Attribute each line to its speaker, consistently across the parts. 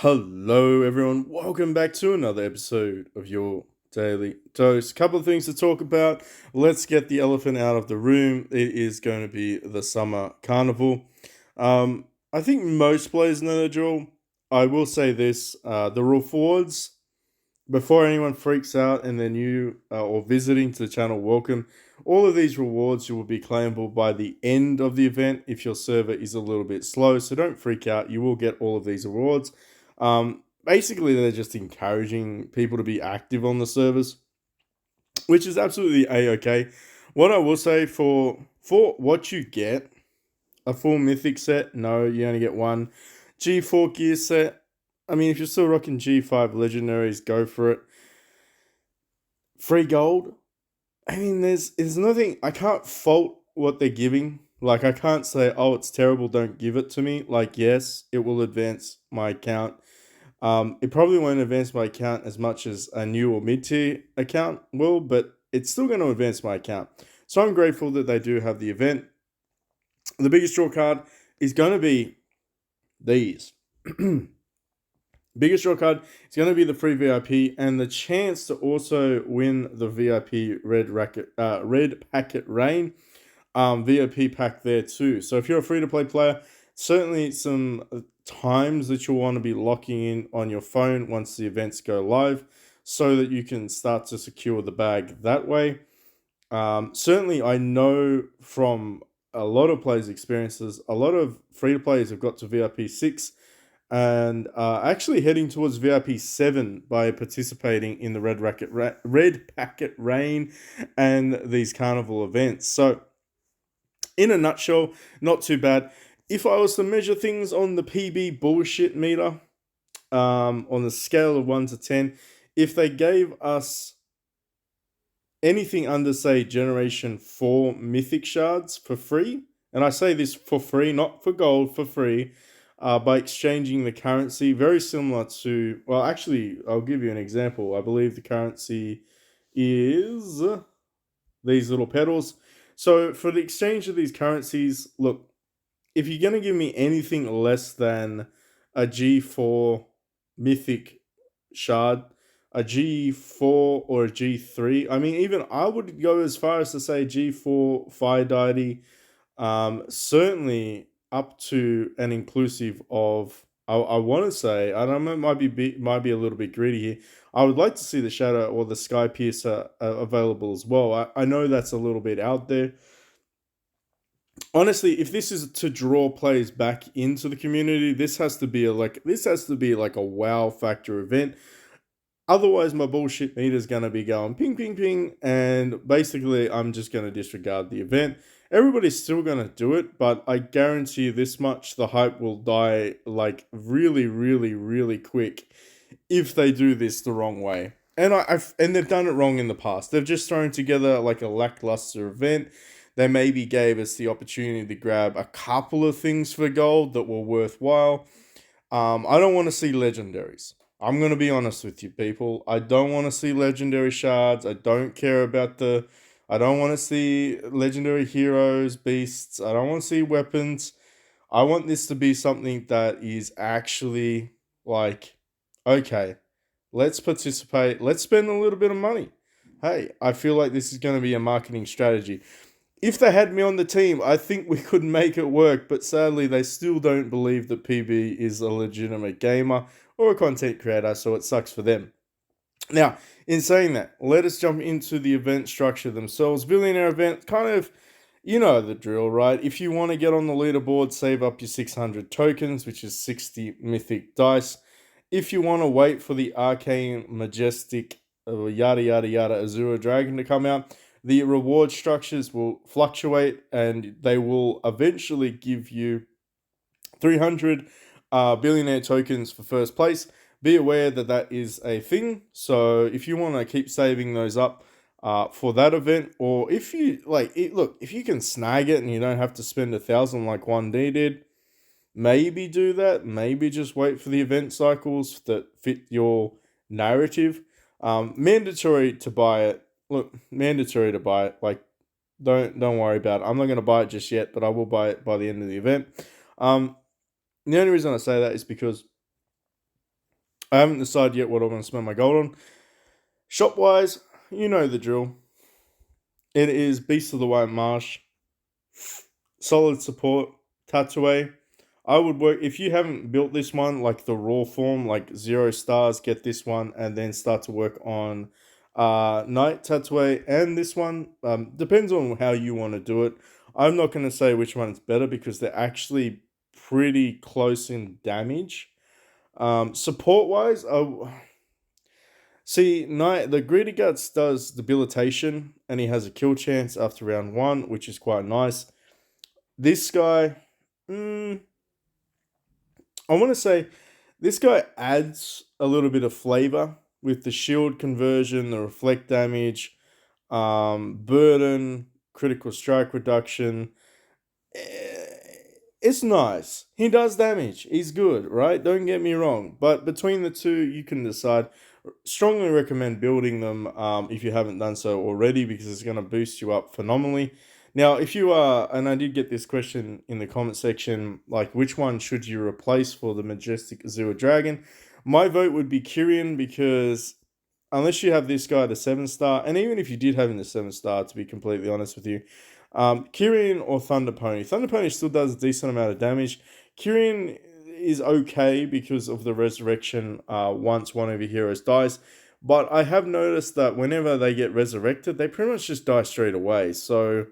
Speaker 1: Hello, everyone. Welcome back to another episode of your Daily Dose. Couple of things to talk about. Let's get the elephant out of the room. It is going to be the summer carnival. I think most players know the drill. I will say this: the rewards. Before anyone freaks out and they're new or visiting to the channel, welcome. All of these rewards you will be claimable by the end of the event if your server is a little bit slow. So don't freak out. You will get all of these rewards. Basically, they're just encouraging people to be active on the servers, which is absolutely a-okay. What I will say for what you get, a full mythic set, no, you only get one. G4 gear set, I mean, if you're still rocking G5 legendaries, go for it. Free gold. I mean, there's nothing. I can't fault what they're giving. Like, I can't say, oh, it's terrible, don't give it to me. Like, yes, it will advance my account. It probably won't advance my account as much as a new or mid tier account will, but it's still going to advance my account. So I'm grateful that they do have the event. The biggest draw card is going to be these. Biggest draw card is going to be the free VIP and the chance to also win the VIP red packet rain VIP pack there too. So if you're a free to play player, certainly some times that you'll want to be locking in on your phone once the events go live so that you can start to secure the bag that way. Certainly, I know from a lot of players' experiences, a lot of free to players have got to VIP 6 and actually heading towards VIP 7 by participating in the red packet rain and these carnival events. So, in a nutshell, not too bad. If I was to measure things on the PB bullshit meter, on the scale of 1 to 10, if they gave us anything under, say, Generation 4 Mythic Shards for free, and I say this for free, not for gold, for free, by exchanging the currency, very similar to, well, actually, I'll give you an example. I believe the currency is these little petals. So for the exchange of these currencies, look, if you're going to give me anything less than a G4 mythic shard, a G4 or a G3, I mean, even I would go as far as to say G4 fire deity, certainly up to and inclusive of, I want to say, I don't know, might be a little bit greedy here. I would like to see the Shadow or the Sky Piercer available as well. I know that's a little bit out there. Honestly, if this is to draw players back into the community, this has to be like a wow factor event. Otherwise, my bullshit meter is going to be going ping, ping, ping, and basically, I'm just going to disregard the event. Everybody's still going to do it, but I guarantee you this much: the hype will die like really, really, really quick if they do this the wrong way. And and they've done it wrong in the past. They've just thrown together like a lackluster event. They maybe gave us the opportunity to grab a couple of things for gold that were worthwhile. I don't want to see legendaries. I'm going to be honest with you, people. I don't want to see legendary shards. I don't care about the. I don't want to see legendary heroes, beasts. I don't want to see weapons. I want this to be something that is actually like, okay, let's participate. Let's spend a little bit of money. Hey, I feel like this is going to be a marketing strategy. If they had me on the team, I think we could make it work, but sadly, they still don't believe that PB is a legitimate gamer or a content creator, so it sucks for them. Now, in saying that, let us jump into the event structure themselves. Billionaire event, kind of, you know the drill, right? If you want to get on the leaderboard, save up your 600 tokens, which is 60 mythic dice. If you want to wait for the arcane, majestic, yada yada yada Azura Dragon to come out, the reward structures will fluctuate and they will eventually give you 300 billionaire tokens for first place. Be aware that that is a thing. So if you want to keep saving those up for that event, or if you like it, look, if you can snag it and you don't have to spend 1,000 like 1D did, maybe do that. Maybe just wait for the event cycles that fit your narrative. Mandatory to buy it. Look, mandatory to buy it. Like, don't worry about it. I'm not going to buy it just yet, but I will buy it by the end of the event. The only reason I say that is because I haven't decided yet what I'm going to spend my gold on. Shop wise, you know the drill. It is Beast of the White Marsh, solid support, Tatooine. I would work if you haven't built this one like the raw form, like 0 stars. Get this one and then start to work on Knight Tatooine and this one. Depends on how you want to do it. I'm not going to say which one is better because they're actually pretty close in damage. Support wise, see, Knight, the Greedy Guts does debilitation and he has a kill chance after round one, which is quite nice. This guy, I want to say this guy adds a little bit of flavor with the shield conversion, the reflect damage, burden, critical strike reduction. It's nice. He does damage. He's good, right? Don't get me wrong. But between the two, you can decide. Strongly recommend building them if you haven't done so already because it's going to boost you up phenomenally. Now, if you are, and I did get this question in the comment section, like which one should you replace for the Majestic Azure Dragon? My vote would be Kyrian because unless you have this guy at a 7 star, and even if you did have him at a 7 star, to be completely honest with you, Kyrian or Thunder Pony. Thunder Pony still does a decent amount of damage. Kyrian is okay because of the resurrection once one of your heroes dies. But I have noticed that whenever they get resurrected, they pretty much just die straight away. So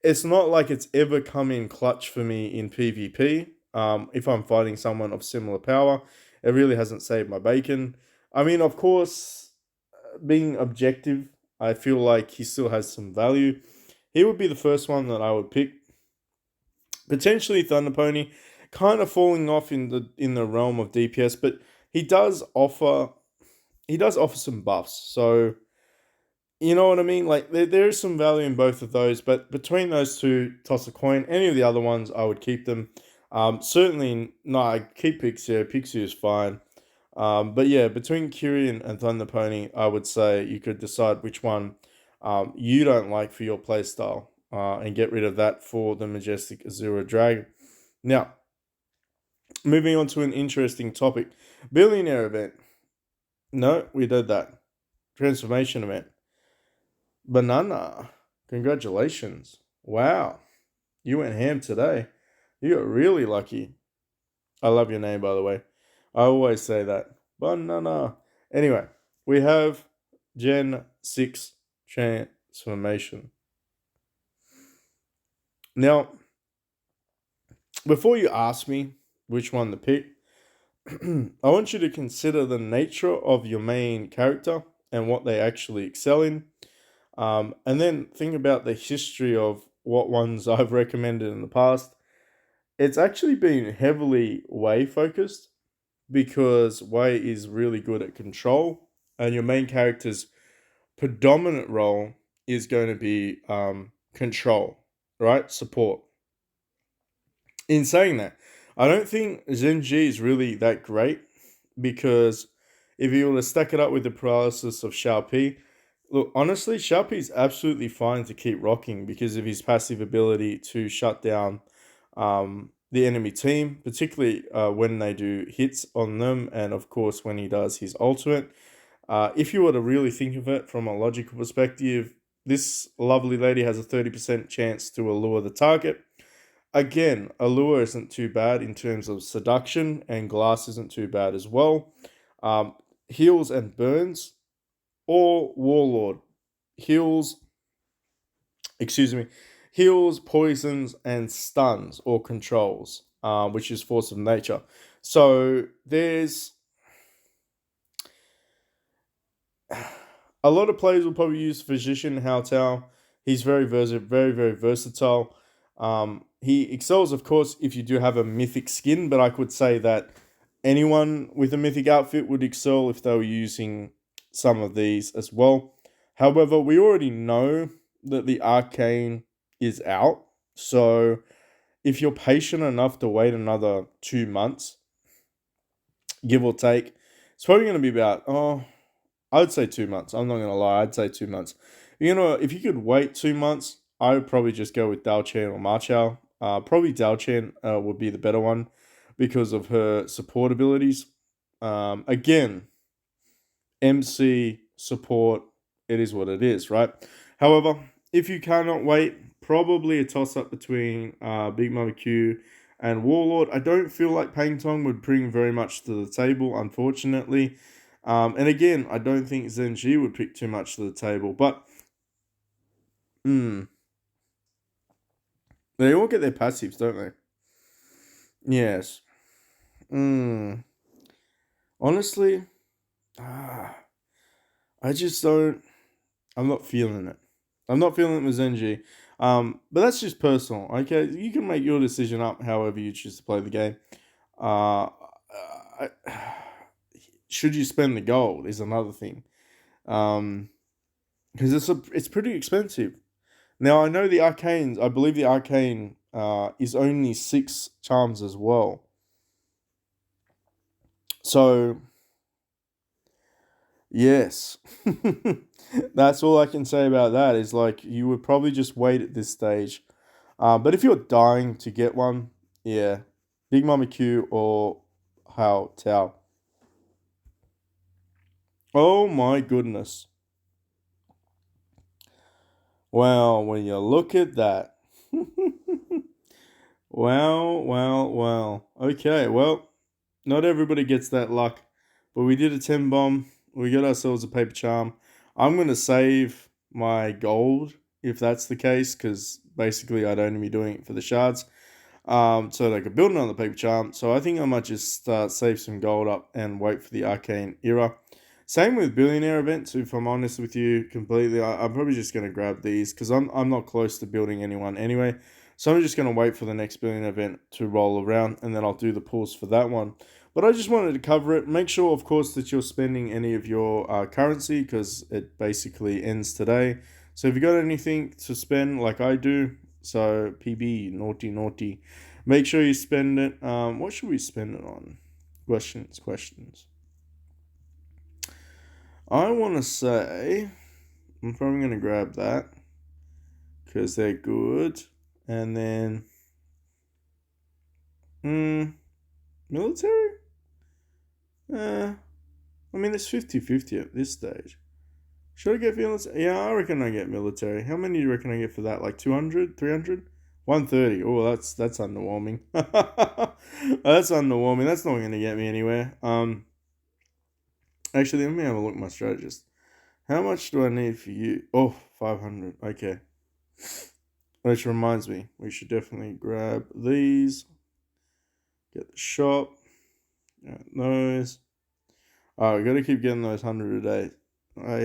Speaker 1: it's not like it's ever come in clutch for me in PvP. If I'm fighting someone of similar power, it really hasn't saved my bacon. I mean, of course, being objective, I feel like he still has some value. He would be the first one that I would pick. Potentially Thunder Pony, kind of falling off in the realm of DPS, but he does offer some buffs. So you know what I mean? Like there is some value in both of those, but between those two, toss a coin. Any of the other ones, I would keep them. Certainly, no, I keep Pixie. Pixie is fine. But yeah, between Kyrian and Thunder Pony, I would say you could decide which one you don't like for your playstyle and get rid of that for the Majestic Azure Dragon. Now, moving on to an interesting topic. Billionaire event. No, we did that. Transformation event. Banana. Congratulations. Wow. You went ham today. You got really lucky. I love your name, by the way. I always say that. Banana. Anyway, we have Gen 6 transformation. Now, before you ask me which one to pick, I want you to consider the nature of your main character and what they actually excel in. And then think about the history of what ones I've recommended in the past. It's actually been heavily Wei focused because Wei is really good at control, and your main character's predominant role is going to be control, right? Support. In saying that, I don't think Zenji is really that great because if you were to stack it up with the paralysis of Xiao, look, honestly, Xiao is absolutely fine to keep rocking because of his passive ability to shut down the enemy team, particularly when they do hits on them, and of course when he does his ultimate. If you were to really think of it from a logical perspective, this lovely lady has a 30% chance to allure the target. Again, allure isn't too bad in terms of seduction, and glass isn't too bad as well. Heals and burns, or warlord. Heals, excuse me, heals, poisons, and stuns or controls, which is force of nature. So there's a lot of players will probably use Physician Hao Tao. He's very very versatile. He excels, of course, if you do have a mythic skin, but I could say that anyone with a mythic outfit would excel if they were using some of these as well. However, we already know that the arcane is out, so if you're patient enough to wait another 2 months, give or take, it's probably going to be about I would say 2 months. I'm not going to lie, I'd say 2 months. If you could wait 2 months, I would probably just go with Dao Chen or Ma Chao. Probably Dao Chen would be the better one because of her support abilities. Again, MC support, it is what it is, right? However, if you cannot wait, probably a toss up between Big Mama Q and Warlord. I don't feel like Pang Tong would bring very much to the table, unfortunately. And again, I don't think Zenji would pick too much to the table, but they all get their passives, don't they? Yes. Honestly, ah, I just don't. I'm not feeling it. I'm not feeling it with Zenji. But that's just personal. Okay, you can make your decision up however you choose to play the game. Uh, I, should you spend the gold is another thing. Because it's pretty expensive. Now I know the arcanes. I believe the arcane is only 6 charms as well. So yes, that's all I can say about that. Is like you would probably just wait at this stage. But if you're dying to get one, yeah, Big Mama Q or Hao Tao. Oh my goodness. Well, when you look at that. Well. Okay, well, not everybody gets that luck, but we did a 10 bomb. We got ourselves a paper charm. I'm going to save my gold if that's the case, because basically I'd only be doing it for the shards. So they could build another paper charm. So I think I might just save some gold up and wait for the arcane era. Same with billionaire events. If I'm honest with you, completely, I'm probably just going to grab these because I'm not close to building anyone anyway. So I'm just going to wait for the next billionaire event to roll around, and then I'll do the pulls for that one. But I just wanted to cover it. Make sure, of course, that you're spending any of your currency because it basically ends today. So if you got anything to spend, like I do, so PB, naughty. Make sure you spend it. What should we spend it on? Questions. I want to say, I'm probably going to grab that because they're good. And then, military? I mean, it's 50-50 at this stage. Should I get military? Yeah, I reckon I get military. How many do you reckon I get for that? Like 200, 300? 130. Oh, that's underwhelming. That's underwhelming. That's not going to get me anywhere. Actually, let me have a look at my strategist. How much do I need for you? Oh, 500. Okay. Which reminds me, we should definitely grab these. Get the shop. Get those. Oh, we gotta keep getting those 100 a day.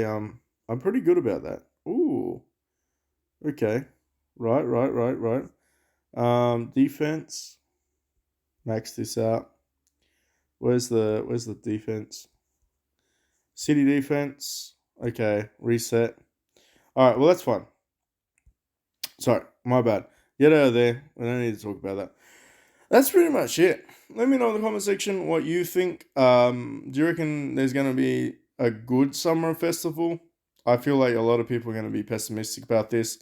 Speaker 1: I'm pretty good about that. Ooh. Okay. Right. Defense. Max this out. Where's the defense? City defense. Okay, reset. Alright, well that's fine. Sorry, my bad. Get out of there. We don't need to talk about that. That's pretty much it. Let me know in the comment section what you think. Do you reckon there's going to be a good summer festival? I feel like a lot of people are going to be pessimistic about this.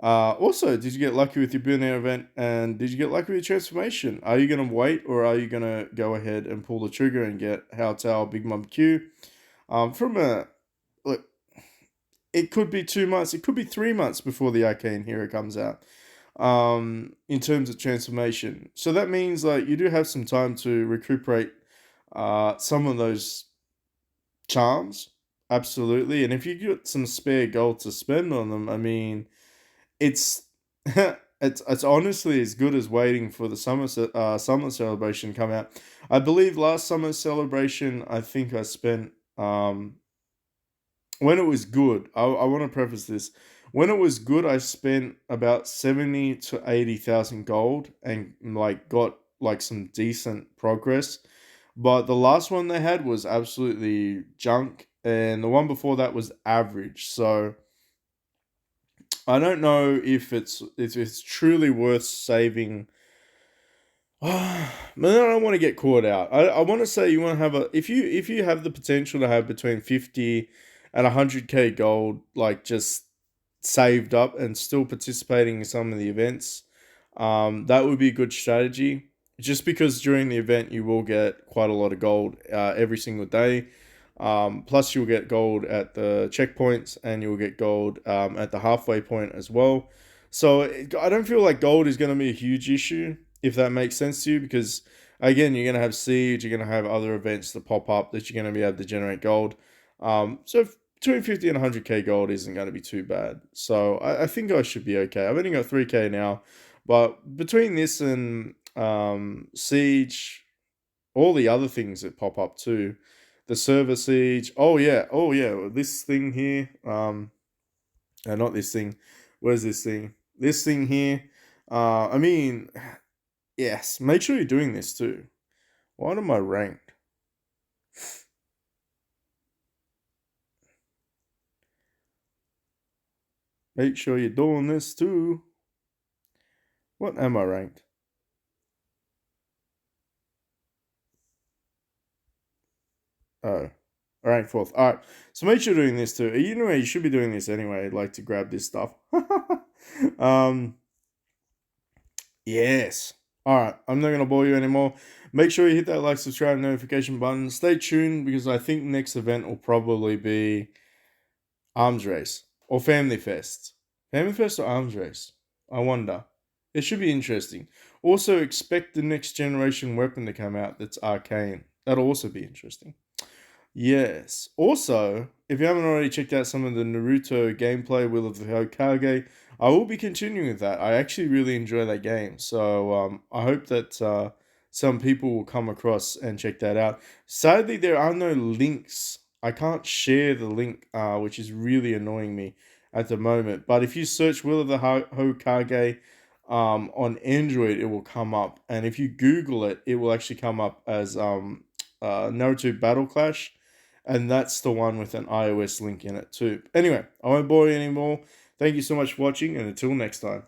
Speaker 1: Also, did you get lucky with your billionaire event? And did you get lucky with your transformation? Are you going to wait or are you going to go ahead and pull the trigger and get Hao Tao Big Mom Q? Look, it could be 2 months, it could be 3 months before the Arcane Hero comes out. In terms of transformation. So that means like you do have some time to recuperate some of those charms. Absolutely. And if you get some spare gold to spend on them, I mean, it's it's honestly as good as waiting for the summer celebration to come out. I believe last summer celebration, I think I spent when it was good, I want to preface this. When it was good, I spent about 70 to 80,000 gold and like got like some decent progress. But the last one they had was absolutely junk, and the one before that was average. So I don't know if it's truly worth saving. But then I don't want to get caught out. I want to say you want to have if you have the potential to have between 50 and 100k gold like just saved up and still participating in some of the events, that would be a good strategy. just because during the event you will get quite a lot of gold every single day. Plus, you'll get gold at the checkpoints, and you'll get gold at the halfway point as well. So I don't feel like gold is going to be a huge issue, if that makes sense to you, because again, you're going to have siege, you're going to have other events that pop up that you're going to be able to generate gold. So between 50 and 100k gold isn't going to be too bad. So I think I should be okay. I've only got 3k now, but between this and siege, all the other things that pop up too, the server siege. Oh yeah, this thing here. Not this thing. Where's this thing? This thing here. I mean, yes. Make sure you're doing this too. Why am I ranked? Make sure you're doing this too. What am I ranked? Oh, rank fourth. All right. So make sure you're doing this too. You know, you should be doing this anyway. Like to grab this stuff. um. Yes. All right. I'm not gonna bore you anymore. Make sure you hit that like, subscribe, notification button. Stay tuned because I think next event will probably be Arms Race or Family Fest. Family Fest or Arms Race? I wonder. It should be interesting. Also, expect the next generation weapon to come out that's arcane. That'll also be interesting. Yes. Also, if you haven't already checked out some of the Naruto gameplay, Will of the Hokage, I will be continuing with that. I actually really enjoy that game. So I hope that some people will come across and check that out. Sadly, there are no links. I can't share the link, which is really annoying me at the moment. But if you search Will of the Hokage on Android, it will come up. And if you Google it, it will actually come up as Naruto Battle Clash, and that's the one with an iOS link in it too. Anyway, I won't bore you anymore. Thank you so much for watching, and until next time.